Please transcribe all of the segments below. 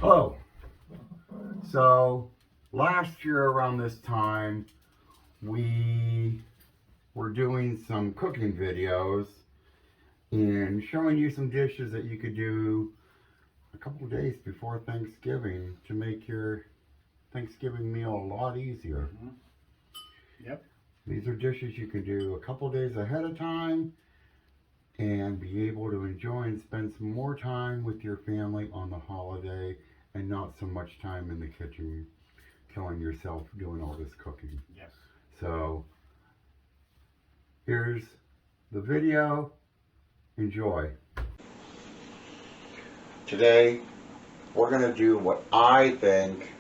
Oh, so last year around this time, we were doing some cooking videos and showing you some dishes that you could do a couple of days before Thanksgiving to make your Thanksgiving meal a lot easier. Yep. These are dishes you can do a couple of days ahead of time and be able to enjoy and spend some more time with your family on the holiday and not so much time in the kitchen killing yourself doing all this cooking. Yes. So here's the video. Enjoy. Today we're going to do what I think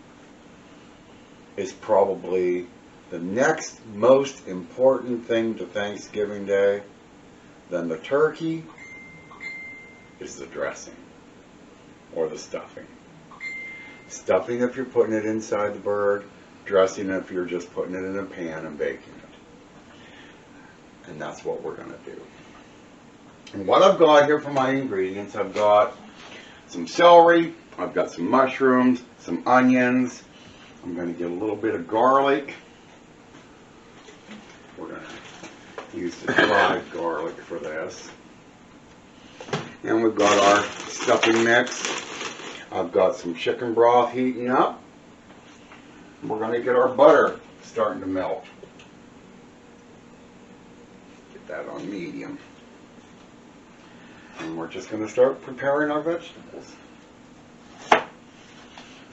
is probably the next most important thing to Thanksgiving Day. Then the turkey is the dressing or the stuffing. Stuffing if you're putting it inside the bird, dressing if you're just putting it in a pan and baking it. And that's what we're going to do. And what I've got here for my ingredients, I've got some celery, I've got some mushrooms, some onions, I'm going to get a little bit of garlic. We're going to use the dried garlic for this. And we've got our stuffing mix. I've got some chicken broth heating up. We're going to get our butter starting to melt. Get that on medium. And we're just going to start preparing our vegetables.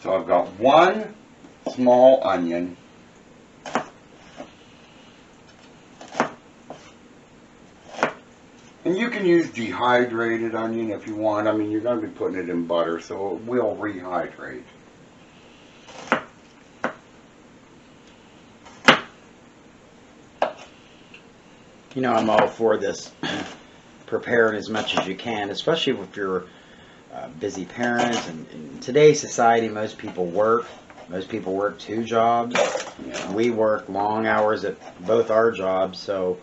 So I've got one small onion. And you can use dehydrated onion if you want. I mean, you're going to be putting it in butter, so it will rehydrate. You know, I'm all for this. Prepare as much as you can, especially if you're a busy parent. And in today's society, most people work. Most people work 2 jobs. Yeah. We work long hours at both our jobs, so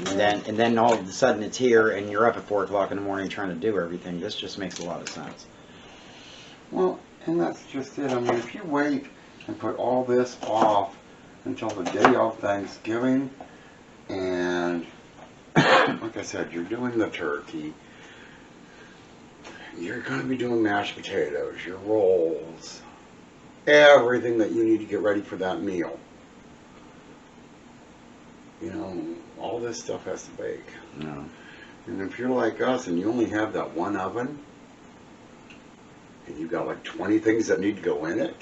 and then all of a sudden it's here, and you're up at 4 o'clock in the morning trying to do everything. This just makes a lot of sense. Well, and that's just it. I mean, if you wait and put all this off until the day of Thanksgiving, and like I said, you're doing the turkey, you're going to be doing mashed potatoes, your rolls, everything that you need to get ready for that meal. You know, all this stuff has to bake. No. And if you're like us and you only have that one oven, and you've got like 20 things that need to go in it,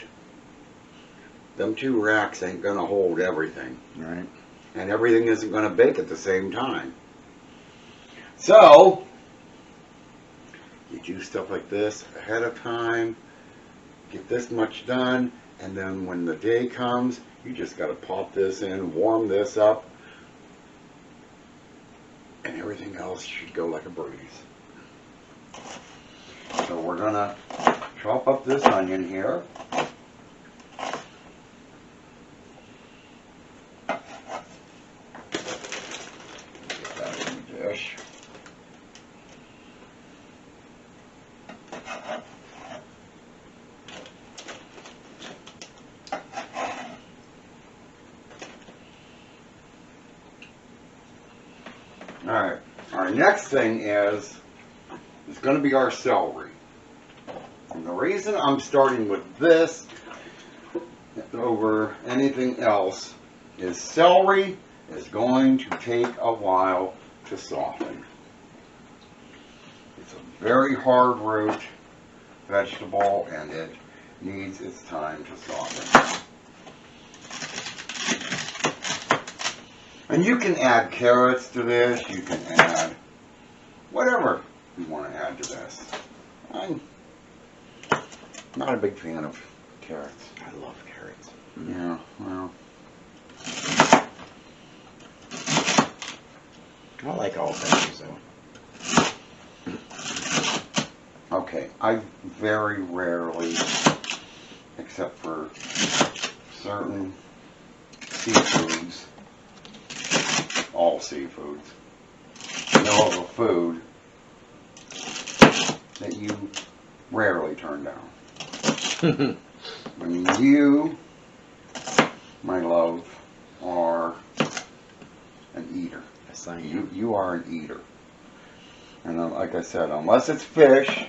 them 2 racks ain't going to hold everything. Right. And everything isn't going to bake at the same time. So, you do stuff like this ahead of time, get this much done, and then when the day comes, you just got to pop this in, warm this up, and everything else should go like a breeze. So we're going to chop up this onion here. Get that in the dish. Alright, our next thing is going to be our celery. And the reason I'm starting with this over anything else is celery is going to take a while to soften. It's a very hard root vegetable and it needs its time to soften. And you can add carrots to this, you can add whatever you want to add to this. I'm not a big fan of carrots. I love carrots. Yeah, well. I like all veggies though. Okay, I very rarely, except for certain seafoods, all seafoods, know of a food that you rarely turn down. I mean, you, my love, are an eater. Yes, I am. You are an eater. And like I said, unless it's fish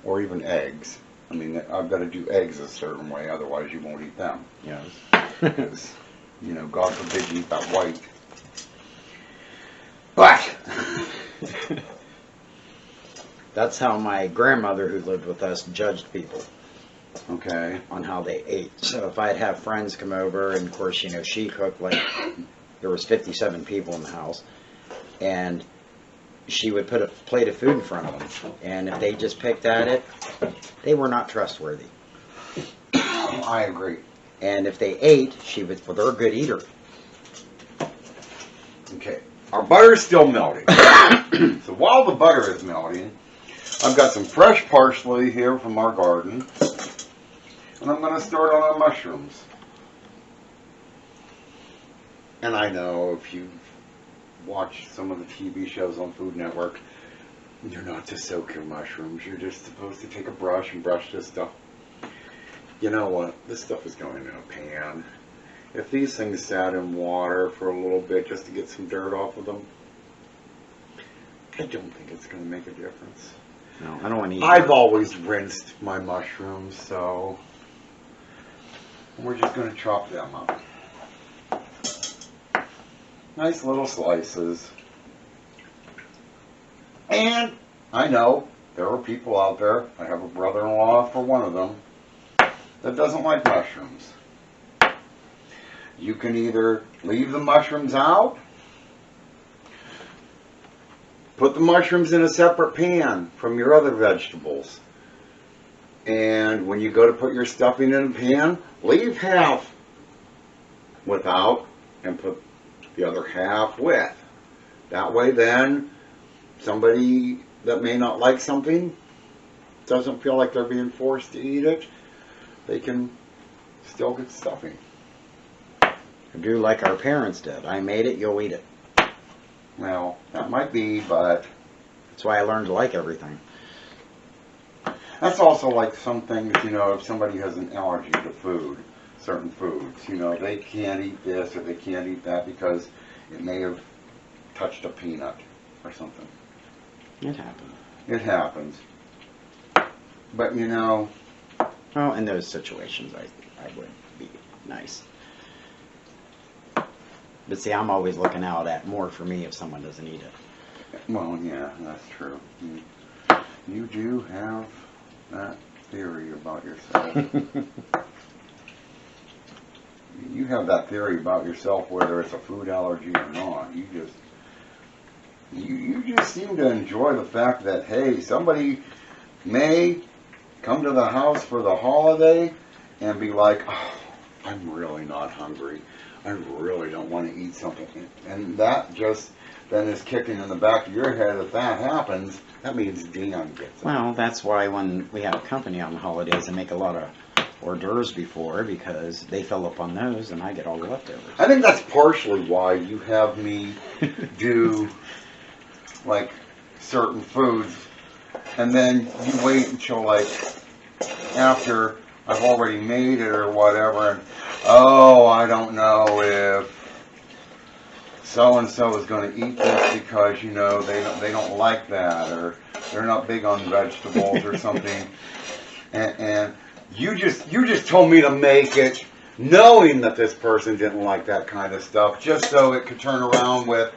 or even eggs. I mean, I've got to do eggs a certain way, otherwise you won't eat them. Yes. Because, you know, God forbid you eat that white. But That's how my grandmother, who lived with us, judged people okay, on how they ate. So if I'd have friends come over, and of course, you know, she cooked like there was 57 people in the house, and she would put a plate of food in front of them, and if they just picked at it, they were not trustworthy. I agree. And if they ate, she would, well, they're a good eater. Okay, our butter's still melting. So while the butter is melting, I've got some fresh parsley here from our garden, and I'm going to start on our mushrooms. And I know if you've watched some of the TV shows on Food Network, you're not to soak your mushrooms. You're just supposed to take a brush and brush this stuff. You know what? This stuff is going in a pan. If these things sat in water for a little bit just to get some dirt off of them, I don't think it's going to make a difference. No, I don't want to eat. I've always rinsed my mushrooms, so we're just going to chop them up. Nice little slices. And I know there are people out there, I have a brother-in-law for one of them, that doesn't like mushrooms. You can either leave the mushrooms out, put the mushrooms in a separate pan from your other vegetables, and when you go to put your stuffing in a pan, leave half without and put the other half with. That way then, somebody that may not like something doesn't feel like they're being forced to eat it. They can still get stuffing. Do like our parents did. I made it, you'll eat it. Well, that might be, but That's why I learned to like everything. that's also like some things, you know, if somebody has an allergy to food, certain foods, you know, they can't eat this or they can't eat that because it may have touched a peanut or something. It happened. It happens. But, you know, Well, in those situations, I would be nice. But see, I'm always looking out at more for me if someone doesn't eat it. well, yeah, that's true. You do have that theory about yourself. You have that theory about yourself whether it's a food allergy or not. You just seem to enjoy the fact that, hey, somebody may come to the house for the holiday and be like, oh, I'm really not hungry. I really don't want to eat something. And that just then is kicking in the back of your head. If that happens, that means Dion gets it. Well, that's why when we have company on the holidays, I make a lot of hors d'oeuvres before because they fill up on those and I get all the leftovers. I think that's partially why you have me do like certain foods and then you wait until like after I've already made it or whatever and oh, I don't know if so and so is going to eat this because you know they don't like that or they're not big on vegetables or something and you just told me to make it knowing that this person didn't like that kind of stuff just so it could turn around with,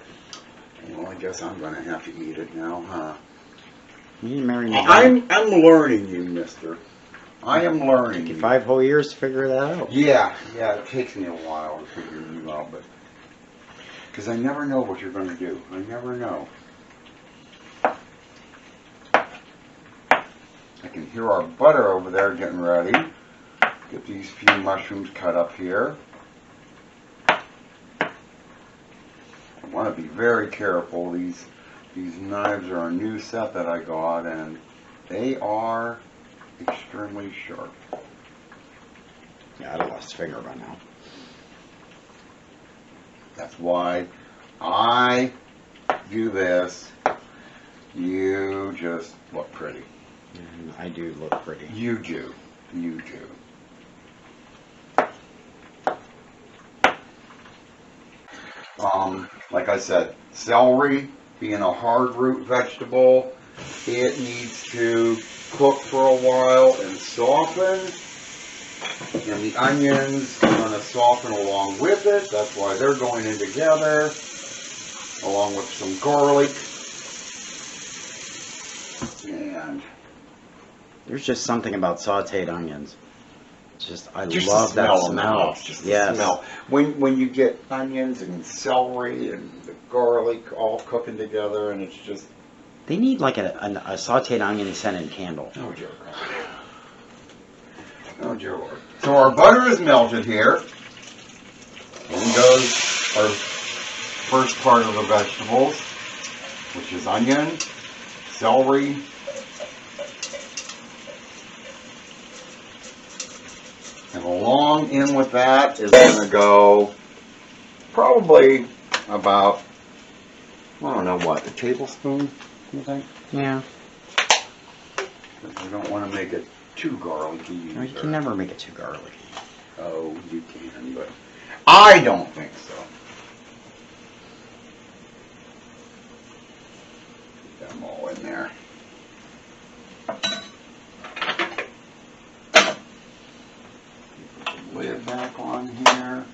well, I guess I'm going to have to eat it now, huh? You didn't marry me. I'm learning you, mister. I am learning Took you you. 5 whole years to figure that out. Yeah, it takes me a while to figure you out, but because I never know what you're going to do. I never know. I can hear our butter over there getting ready. Get these few mushrooms cut up here. I want to be very careful. These knives are a new set that I got, and they are extremely sharp. Yeah, I'd have lost a finger by now. That's why I do this. You just look pretty. And I do look pretty. You do. you do. Like I said, celery being a hard root vegetable, it needs to cook for a while and soften. And the onions are going to soften along with it. That's why they're going in together, along with some garlic. And There's just something about sauteed onions. It's just, I just love the that smell in the smell. house, just the Yes. smell. When you get onions and celery and the garlic all cooking together, and it's just, They need like a sauteed onion scented candle. oh dear God. Oh dear Lord. So our butter is melted here. And goes our first part of the vegetables, which is onion, celery, and along in with that is going to go probably about, I don't know what, a tablespoon, you think? Yeah. You don't want to make it too garlicky No, you either. can never make it too garlicky. Oh, you can, but I don't think so. Get them all in there. Put the lid back on here.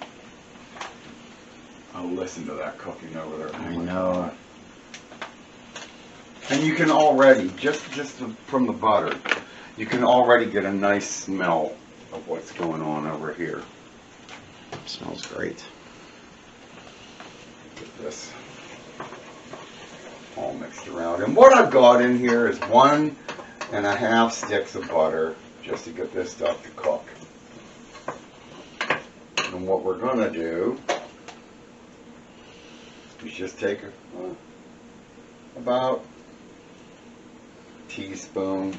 Oh, listen to that cooking over there. I know. And you can already, just from the butter, you can already get a nice smell of what's going on over here. It smells great. Get this all mixed around. And what I've got in here is 1.5 sticks of butter just to get this stuff to cook. And what we're going to do is just take about a teaspoon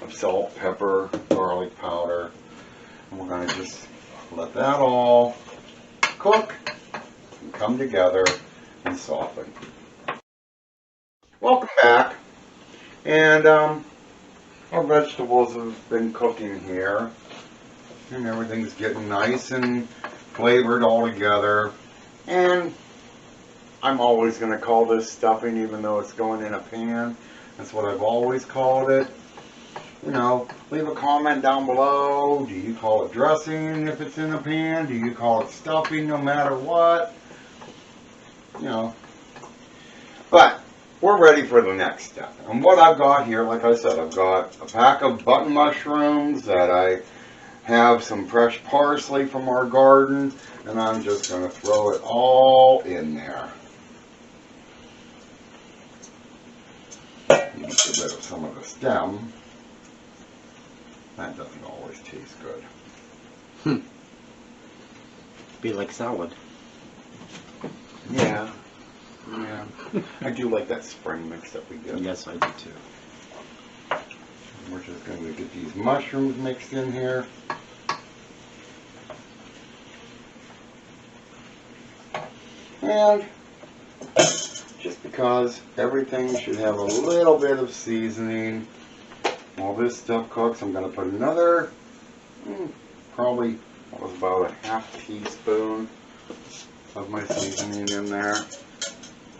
of salt, pepper, garlic powder, and we're going to just let that all cook and come together and soften. Welcome back, and our vegetables have been cooking here, and everything's getting nice and flavored all together. And I'm always going to call this stuffing, even though it's going in a pan. That's what I've always called it. You know, leave a comment down below. Do you call it dressing if it's in a pan? Do you call it stuffing no matter what? You know. But we're ready for the next step. And what I've got here, like I said, I've got a pack of button mushrooms that I have some fresh parsley from our garden, and I'm just going to throw it all in there. You get rid of some of the stem. That doesn't always taste good. Be like salad. Yeah. Yeah. I do like that spring mix that we get. Yes, I do too. We're just going to get these mushrooms mixed in here. And just because everything should have a little bit of seasoning while this stuff cooks, I'm going to put another, probably, that was about a ½ teaspoon of my seasoning in there.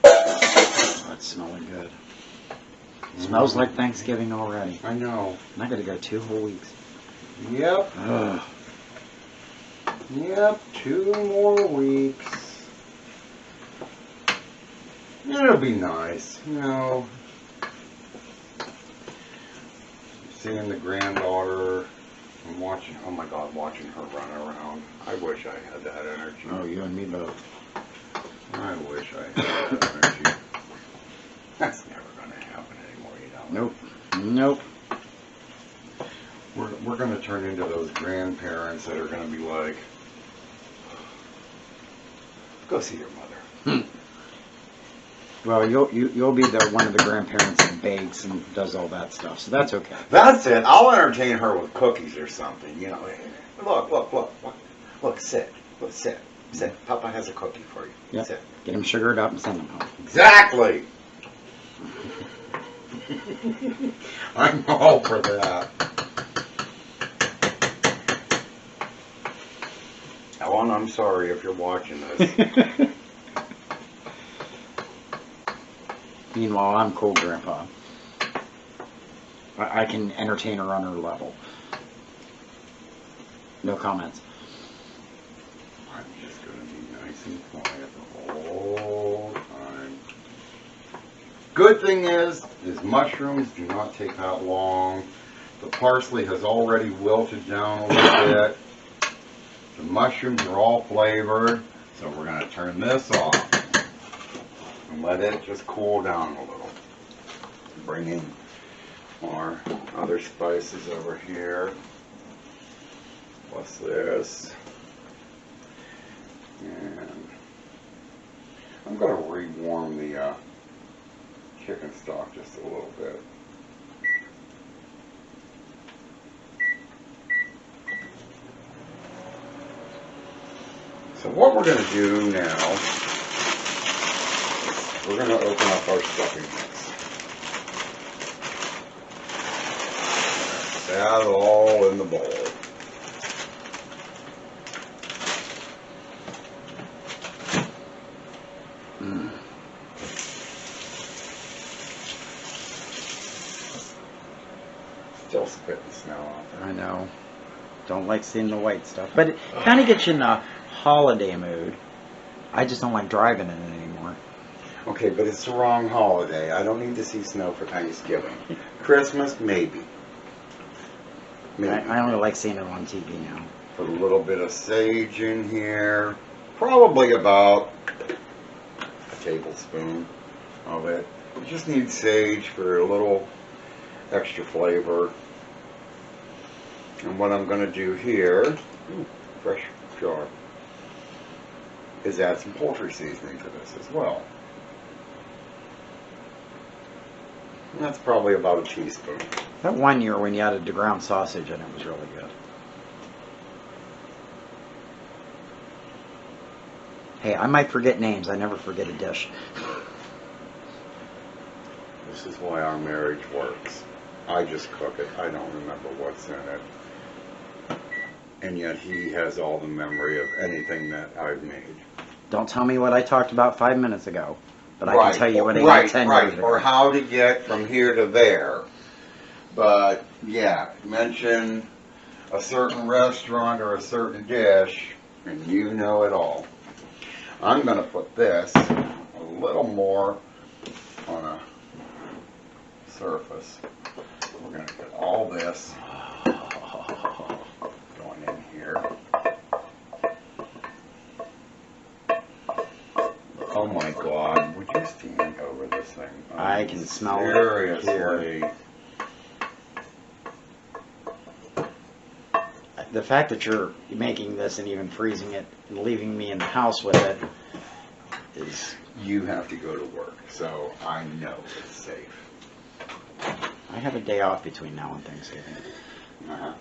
Oh, it's smelling good. Smells like Thanksgiving already. I know. And I gotta go 2 whole weeks. Yep. Ugh. Yep, 2 more weeks. It'll be nice, you know. Seeing the granddaughter and watching, oh my God, watching her run around. I wish I had that energy. Oh, you and me both. I wish I had that energy. That's never going to happen anymore, you know. Nope. Nope. We're going to turn into those grandparents that are going to be like, go see your mother. Well, you'll be the one of the grandparents that bakes and does all that stuff, so that's okay. That's it. I'll entertain her with cookies or something, you know. Look, sit. Look, sit. Papa has a cookie for you. Yep. Sit. Get them sugared up and send them home. Exactly. I'm all for that. Dawn, I'm sorry if you're watching this. Meanwhile, I'm cool, Grandpa. I can entertain her on her level. No comments. I'm just going to be nice and quiet the whole time. Good thing is mushrooms do not take that long. The parsley has already wilted down a little bit. The mushrooms are all flavored, so we're going to turn this off and let it just cool down a little. Bring in our other spices over here. What's this? And I'm going to rewarm the chicken stock just a little bit. So what we're going to do now, we're going to open up our stuffing mix. That all in the bowl. Still spitting snow out there. I know. Don't like seeing the white stuff. But it kind of gets you in the holiday mood. I just don't like driving in it anymore. Okay, but it's the wrong holiday. I don't need to see snow for Thanksgiving. Christmas, maybe. Maybe. I only like seeing it on TV now. Put a little bit of sage in here. Probably about a tablespoon of it. You just need sage for a little extra flavor. And what I'm going to do here, fresh jar, is add some poultry seasoning to this as well. And that's probably about a teaspoon. That one year when you added the ground sausage in it was really good. Hey, I might forget names. I never forget a dish. This is why our marriage works. I just cook it. I don't remember what's in it. And yet he has all the memory of anything that I've made. Don't tell me what I talked about 5 minutes ago, but I can tell you what I got 10 years ago. Or how to get from here to there. But yeah, mention a certain restaurant or a certain dish, and you know it all. I'm going to put this a little more on a surface. We're going to get all this going in here. Oh my God, would you stand over this thing? I can smell it seriously. The fact that you're making this and even freezing it and leaving me in the house with it is... You have to go to work, so I know it's safe. I have a day off between now and Thanksgiving. Uh-huh.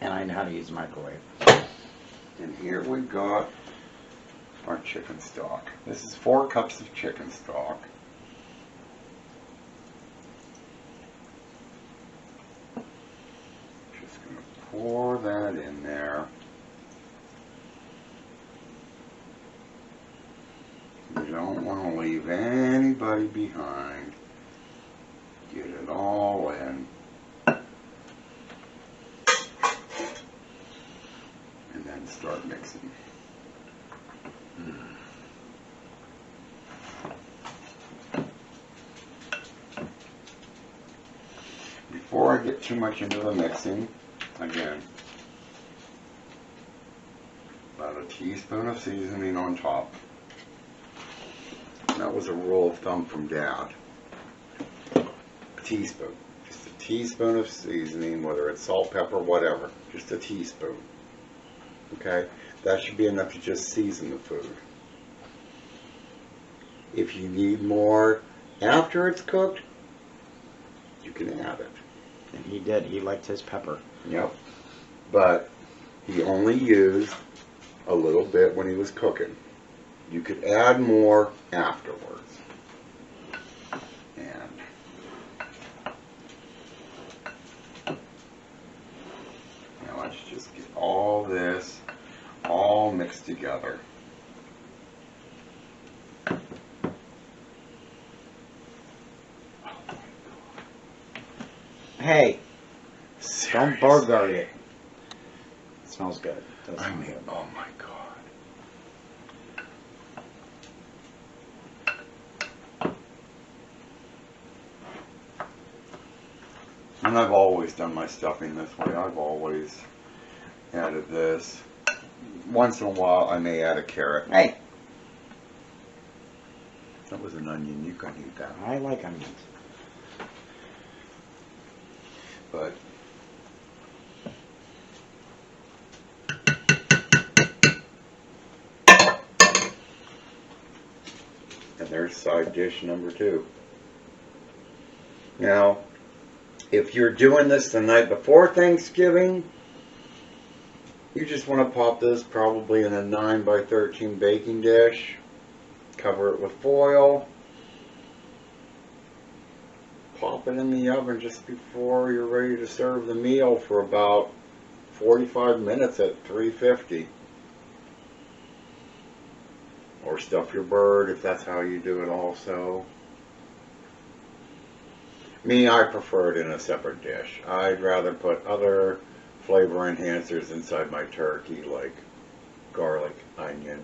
And I know how to use a microwave. And here we've got our chicken stock. This is 4 cups of chicken stock. Just going to pour that in there. You don't want to leave anybody behind. Get it all in. And then start mixing. Before I get too much into the mixing, again, about a teaspoon of seasoning on top. That was a rule of thumb from Dad. A teaspoon. Just a teaspoon of seasoning, whether it's salt, pepper, whatever. Just a teaspoon. Okay? That should be enough to just season the food. If you need more after it's cooked, you can add it. And he did. He liked his pepper. Yep. But he only used a little bit when he was cooking. You could add more afterwards. And now let's just get all all this all mixed together. Hey, don't Seriously. bogart it. It smells good. It does I smell mean, good. oh my God. And I've always done my stuffing this way. I've always added this. Once in a while, I may add a carrot. Hey, That was an onion. You can eat that. I like onions. But and there's side dish number 2. Now, if you're doing this the night before Thanksgiving, you just want to pop this probably in a 9 by 13 baking dish. Cover it with foil. Pop it in the oven just before you're ready to serve the meal for about 45 minutes at 350. Or stuff your bird if that's how you do it also. Me, I prefer it in a separate dish. I'd rather put other flavor enhancers inside my turkey like garlic, onion,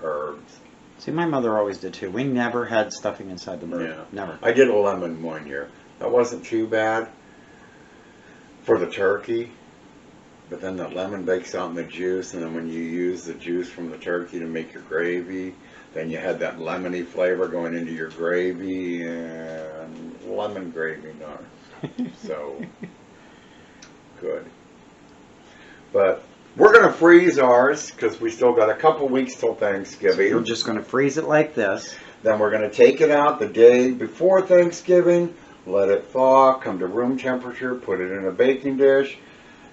herbs. See, my mother always did too. We never had stuffing inside the bird. Yeah. Never. I did a lemon one year. That wasn't too bad for the turkey, but then the lemon bakes out in the juice, and then when you use the juice from the turkey to make your gravy, then you had that lemony flavor going into your gravy, and lemon gravy, no. So good. But we're going to freeze ours because we still got a couple weeks till Thanksgiving. We're just going to freeze it like this. Then we're going to take it out the day before Thanksgiving, let it thaw, come to room temperature, put it in a baking dish,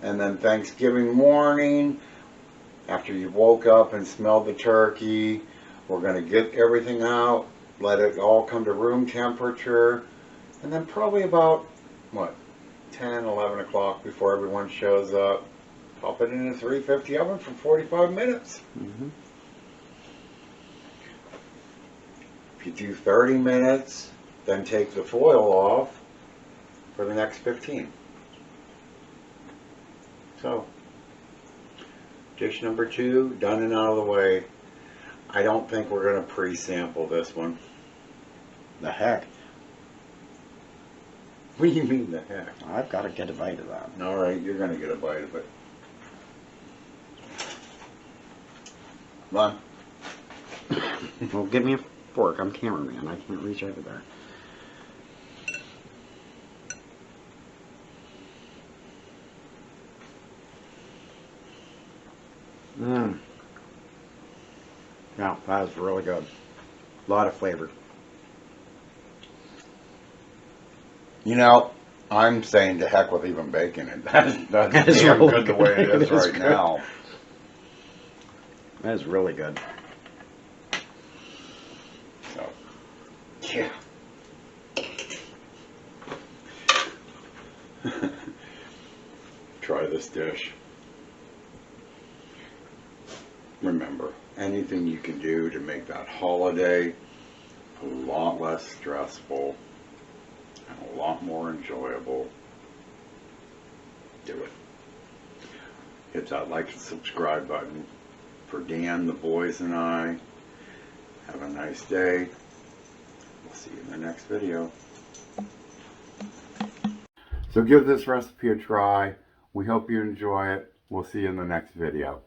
and then Thanksgiving morning, after you woke up and smelled the turkey, we're going to get everything out, let it all come to room temperature, and then probably about, 10, 11 o'clock before everyone shows up, pop it in a 350 oven for 45 minutes. Mm-hmm. If you do 30 minutes, then take the foil off for the next 15. So, dish number 2, done and out of the way. I don't think we're going to pre-sample this one. The heck? What do you mean the heck? I've got to get a bite of that. Alright, you're going to get a bite of it. Run. Well, give me a fork. I'm cameraman. I can't reach over there. Mmm. Yeah, that was really good. A lot of flavor. You know, I'm saying to heck with even bacon it. That's That is damn really good the way it good. is It is right good. now. That is really good. So, yeah. Try this dish. Remember, anything you can do to make that holiday a lot less stressful and a lot more enjoyable, do it. Hit that like and subscribe button. For Dan, the boys, and I, have a nice day. We'll see you in the next video. So give this recipe a try. We hope you enjoy it. We'll see you in the next video.